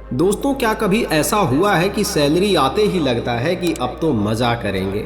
दोस्तों, क्या कभी ऐसा हुआ है कि सैलरी आते ही लगता है कि अब तो मज़ा करेंगे,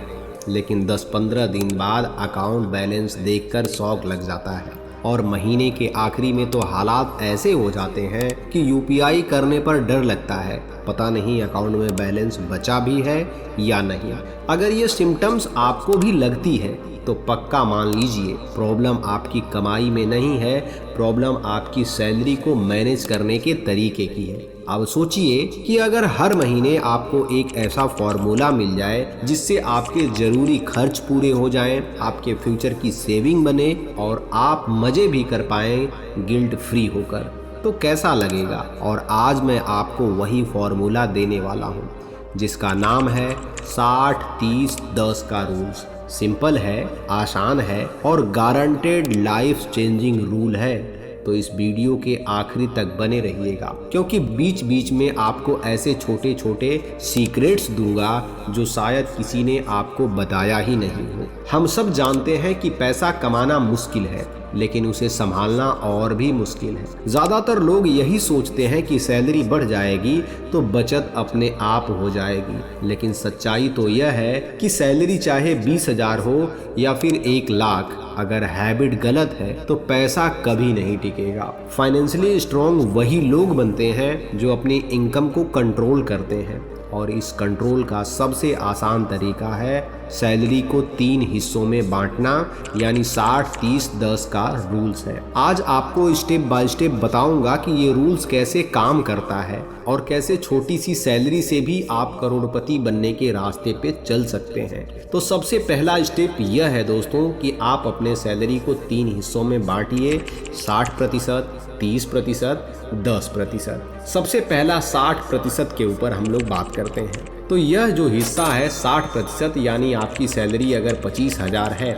लेकिन 10-15 दिन बाद अकाउंट बैलेंस देखकर शौक लग जाता है और महीने के आखिरी में तो हालात ऐसे हो जाते हैं कि यूपीआई करने पर डर लगता है, पता नहीं अकाउंट में बैलेंस बचा भी है या नहीं। अगर ये सिम्टम्स आपको भी लगती है तो पक्का मान लीजिए प्रॉब्लम आपकी कमाई में नहीं है, प्रॉब्लम आपकी सैलरी को मैनेज करने के तरीके की है। अब सोचिए कि अगर हर महीने आपको एक ऐसा फॉर्मूला मिल जाए जिससे आपके ज़रूरी खर्च पूरे हो जाएं, आपके फ्यूचर की सेविंग बने और आप मज़े भी कर पाएं गिल्ट फ्री होकर, तो कैसा लगेगा। और आज मैं आपको वही फॉर्मूला देने वाला हूँ जिसका नाम है 60-30-10 का रूल्स। सिंपल है, आसान है और गारंटेड लाइफ चेंजिंग रूल है। तो इस वीडियो के आखिरी तक बने रहिएगा, क्योंकि बीच बीच में आपको ऐसे छोटे छोटे सीक्रेट्स दूंगा जो शायद किसी ने आपको बताया ही नहीं हो। हम सब जानते हैं कि पैसा कमाना मुश्किल है, लेकिन उसे संभालना और भी मुश्किल है। ज़्यादातर लोग यही सोचते हैं कि सैलरी बढ़ जाएगी तो बचत अपने आप हो जाएगी, लेकिन सच्चाई तो यह है कि सैलरी चाहे 20,000 हो या फिर 1 लाख, अगर हैबिट गलत है तो पैसा कभी नहीं टिकेगा। फाइनेंशियली स्ट्रॉन्ग वही लोग बनते हैं जो अपनी इनकम को कंट्रोल करते हैं, और इस कंट्रोल का सबसे आसान तरीका है सैलरी को 3 हिस्सों में बांटना, यानी 60-30-10 का रूल्स है। आज आपको स्टेप बाय स्टेप बताऊंगा कि ये रूल्स कैसे काम करता है और कैसे छोटी सी सैलरी से भी आप करोड़पति बनने के रास्ते पे चल सकते हैं। तो सबसे पहला स्टेप यह है दोस्तों कि आप अपने सैलरी को 3 हिस्सों में बांटिए, 60%, 30%, 10%। सबसे पहला 60% के ऊपर हम लोग बात करते हैं। तो यह जो हिस्सा है 60%, यानी आपकी सैलरी अगर 25,000 है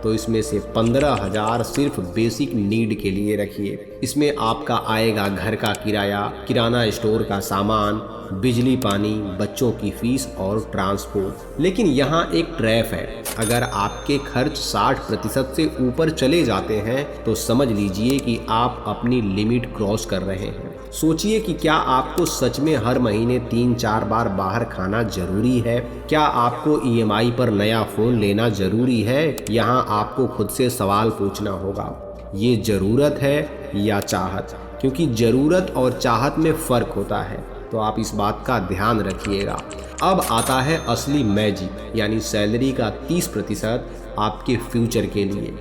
तो इसमें से 15,000 सिर्फ बेसिक नीड के लिए रखिए। इसमें आपका आएगा घर का किराया, किराना स्टोर का सामान, बिजली पानी, बच्चों की फीस और ट्रांसपोर्ट। लेकिन यहाँ एक ट्रैप है, अगर आपके खर्च 60% से ऊपर चले जाते हैं तो समझ लीजिए कि आप अपनी लिमिट क्रॉस कर रहे हैं। सोचिए कि क्या आपको सच में हर महीने 3-4 बार बाहर खाना जरूरी है? क्या आपको ईएमआई पर नया फ़ोन लेना ज़रूरी है? यहाँ आपको खुद से सवाल पूछना होगा, ये ज़रूरत है या चाहत? क्योंकि ज़रूरत और चाहत में फ़र्क होता है, तो आप इस बात का ध्यान रखिएगा। अब आता है असली मैजिक, यानी सैलरी का 30% आपके फ्यूचर के लिए।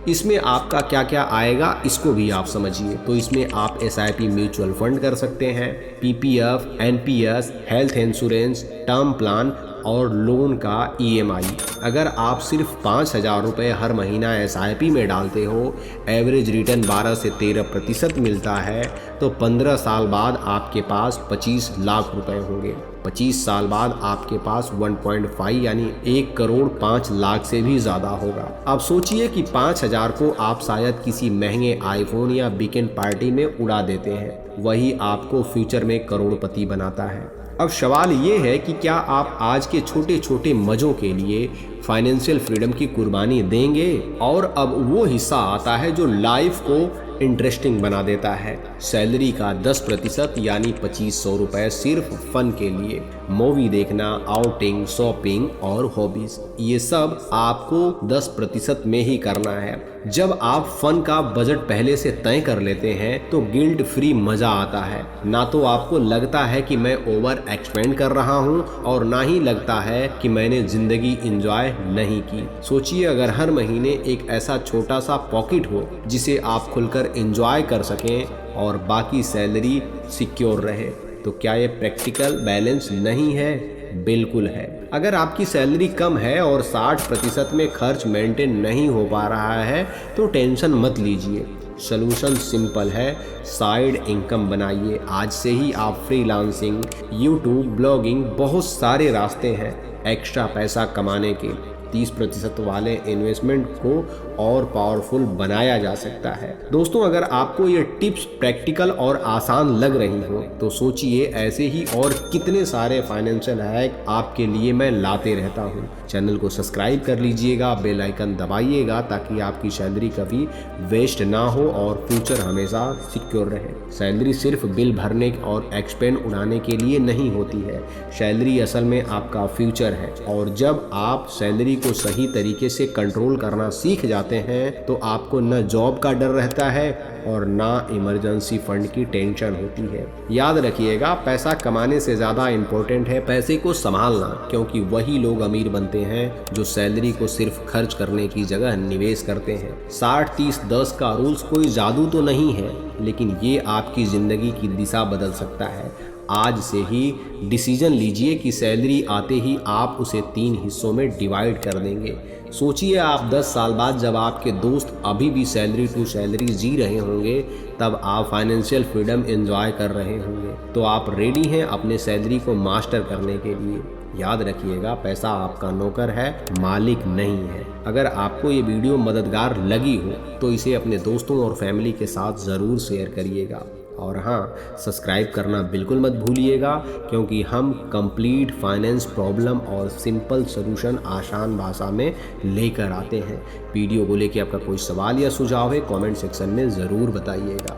इसमें आपका क्या क्या आएगा इसको भी आप समझिए। तो इसमें आप SIP म्यूचुअल फंड कर सकते हैं, PPF, NPS, health insurance, term plan और लोन का EMI। अगर आप सिर्फ 5,000 रुपये हर महीना SIP में डालते हो, एवरेज रिटर्न 12 से 13% मिलता है, तो 15 साल बाद आपके पास 25 लाख रुपए होंगे। 25 साल बाद आपके पास 1.5 यानी 1,05,00,000 से भी ज़्यादा होगा। अब सोचिए कि 5,000 को आप शायद किसी महंगे आईफोन या वीकेंड पार्टी में उड़ा देते हैं, वही आपको फ्यूचर में करोड़पति बनाता है। अब सवाल ये है कि क्या आप आज के छोटे छोटे मज़ों के लिए फाइनेंशियल फ्रीडम की कुर्बानी देंगे? और अब वो हिस्सा आता है जो लाइफ को इंटरेस्टिंग बना देता है। सैलरी का 10% यानी 2,500 रुपये सिर्फ फन के लिए, मूवी देखना, आउटिंग, शॉपिंग और हॉबीज, ये सब आपको 10% में ही करना है। जब आप फन का बजट पहले से तय कर लेते हैं तो गिल्ट फ्री मज़ा आता है। ना तो आपको लगता है कि मैं ओवर एक्सपेंड कर रहा हूँ और ना ही लगता है कि मैंने ज़िंदगी इंजॉय नहीं की। सोचिए अगर हर महीने एक ऐसा छोटा सा पॉकेट हो जिसे आप खुलकर इंजॉय कर सकें और बाकी सैलरी सिक्योर रहे, तो क्या ये प्रैक्टिकल बैलेंस नहीं है? बिल्कुल है। अगर आपकी सैलरी कम है और 60% में खर्च मेंटेन नहीं हो पा रहा है तो टेंशन मत लीजिए। सलूशन सिंपल है, साइड इनकम बनाइए। आज से ही आप फ्रीलांसिंग, यूट्यूब, ब्लॉगिंग, बहुत सारे रास्ते हैं एक्स्ट्रा पैसा कमाने के। 30% वाले इन्वेस्टमेंट को और पावरफुल बनाया जा सकता है। दोस्तों, अगर आपको ये टिप्स प्रैक्टिकल और आसान लग रही हो तो सोचिए ऐसे ही और कितने सारे फाइनेंशियल हैक आपके लिए मैं लाते रहता हूँ। चैनल को सब्सक्राइब कर लीजिएगा, बेल आइकन दबाइएगा ताकि आपकी सैलरी कभी वेस्ट ना हो और फ्यूचर हमेशा सिक्योर रहे। सैलरी सिर्फ बिल भरने और एक्सपेंड उड़ाने के लिए नहीं होती है। सैलरी असल में आपका फ्यूचर है और जब आप सैलरी को सही तरीके से कंट्रोल करना सीख जाते हैं तो आपको न जॉब का डर रहता है और ना इमरजेंसी फंड की टेंशन होती है। याद रखिएगा, पैसा कमाने से ज़्यादा इम्पोर्टेंट है पैसे को संभालना, क्योंकि वही लोग अमीर बनते हैं जो सैलरी को सिर्फ खर्च करने की जगह निवेश करते हैं। 60-30-10 का रूल्स कोई जादू तो नहीं है, लेकिन ये आपकी ज़िंदगी की दिशा बदल सकता है। आज से ही डिसीजन लीजिए कि सैलरी आते ही आप उसे 3 हिस्सों में डिवाइड कर देंगे। सोचिए, आप 10 साल बाद जब आपके दोस्त अभी भी सैलरी टू सैलरी जी रहे होंगे, तब आप फाइनेंशियल फ्रीडम एंजॉय कर रहे होंगे। तो आप रेडी हैं अपने सैलरी को मास्टर करने के लिए। याद रखिएगा, पैसा आपका नौकर है, मालिक नहीं है। अगर आपको ये वीडियो मददगार लगी हो तो इसे अपने दोस्तों और फैमिली के साथ ज़रूर शेयर करिएगा। और हाँ, सब्सक्राइब करना बिल्कुल मत भूलिएगा, क्योंकि हम कंप्लीट फाइनेंस प्रॉब्लम और सिंपल सॉल्यूशन आसान भाषा में लेकर आते हैं। वीडियो को लेके आपका कोई सवाल या सुझाव है कमेंट सेक्शन में ज़रूर बताइएगा।